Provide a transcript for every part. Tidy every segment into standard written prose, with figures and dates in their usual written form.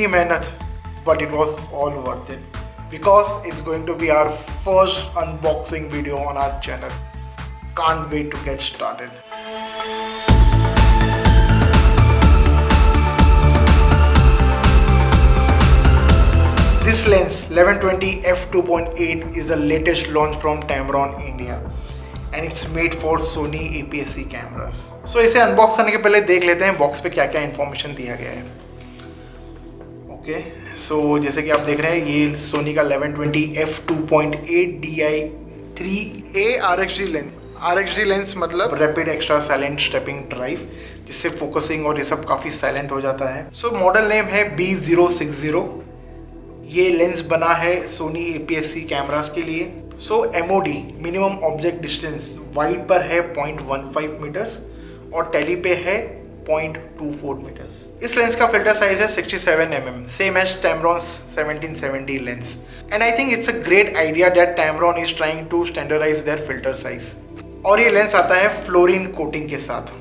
इतनी मेहनत, but it was all worth it because it's going to be our first unboxing video on our channel. Can't wait to get started. This lens 1120 f2.8 is the latest launch from Tamron India and it's made for Sony APS-C cameras. So इसे unbox करने के पहले देख लेते हैं box पे क्या क्या इन्फॉर्मेशन दिया गया है. ओके, सो जैसे कि आप देख रहे हैं ये सोनी का 1120 f2.8 DI3A RXD lens. RXD lens मतलब rapid extra silent stepping drive, जिससे फोकसिंग और ये सब काफ़ी साइलेंट हो जाता है. सो मॉडल नेम है B060. ये लेंस बना है सोनी APS-C कैमरास के लिए. सो MOD minimum object distance wide पर है 0.15 मीटर्स और टेली पे है 0.24 मीटर्स. इस लेंस का फिल्टर साइज है 67 mm, same as Tamron's 1770 lens. And I think it's a great idea that Tamron is trying to standardize their filter size. और ये लेंस आता है फ्लोरीन कोटिंग के साथ.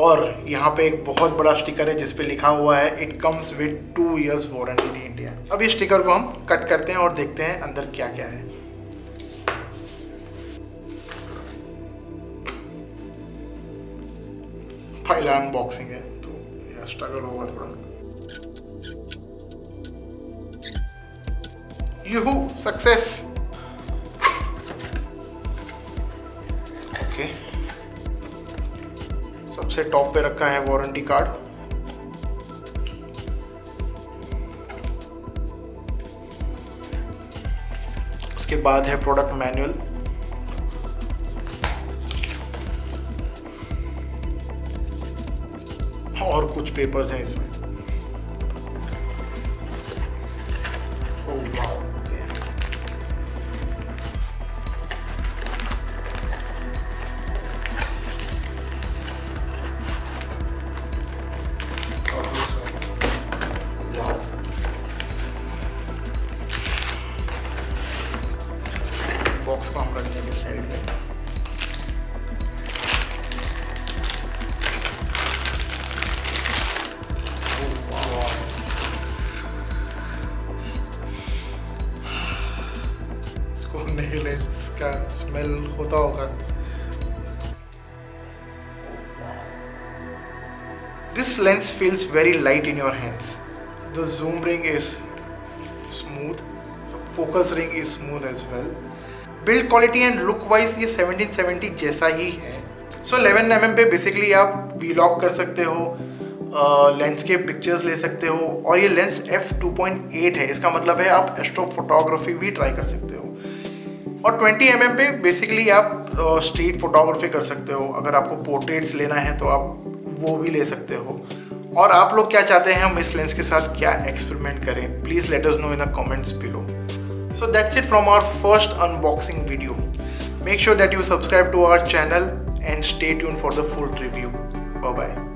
और यहाँ पे एक बहुत बड़ा स्टिकर है जिस पे लिखा हुआ है it comes with 2 years warranty in India. अब ये स्टिकर को हम कट करते हैं और देखते हैं अंदर क्या क्या है. पहला अनबॉक्सिंग है तो यह स्ट्रगल होगा थोड़ा. यूहू, सक्सेस. ओके, सबसे टॉप पे रखा है वारंटी कार्ड. उसके बाद है प्रोडक्ट मैनुअल. और कुछ पेपर्स हैं इसमें. बॉक्स को हम रख देंगे साइड में. इसको नहीं ले, इसका स्मेल होता होगा. This lens feels very light in your hands. The zoom ring is smooth. The focus ring is smooth as well. Build quality and look wise ये 1770 जैसा ही है. सो 11 mm पे बेसिकली आप वीलॉग कर सकते हो, लैंडस्केप पिक्चर्स ले सकते हो. और ये लेंस f2.8 है, इसका मतलब है आप एस्ट्रो फोटोग्राफी भी ट्राई कर सकते हो. और 20 mm पे बेसिकली आप स्ट्रीट फोटोग्राफी कर सकते हो. अगर आपको पोर्ट्रेट्स लेना है तो आप वो भी ले सकते हो. और आप लोग क्या चाहते हैं हम इस लेंस के साथ क्या एक्सपेरिमेंट करें, please let us know in the comments below. So that's it from our first unboxing video. Make sure that you subscribe to our channel and stay tuned for the full review. Bye bye.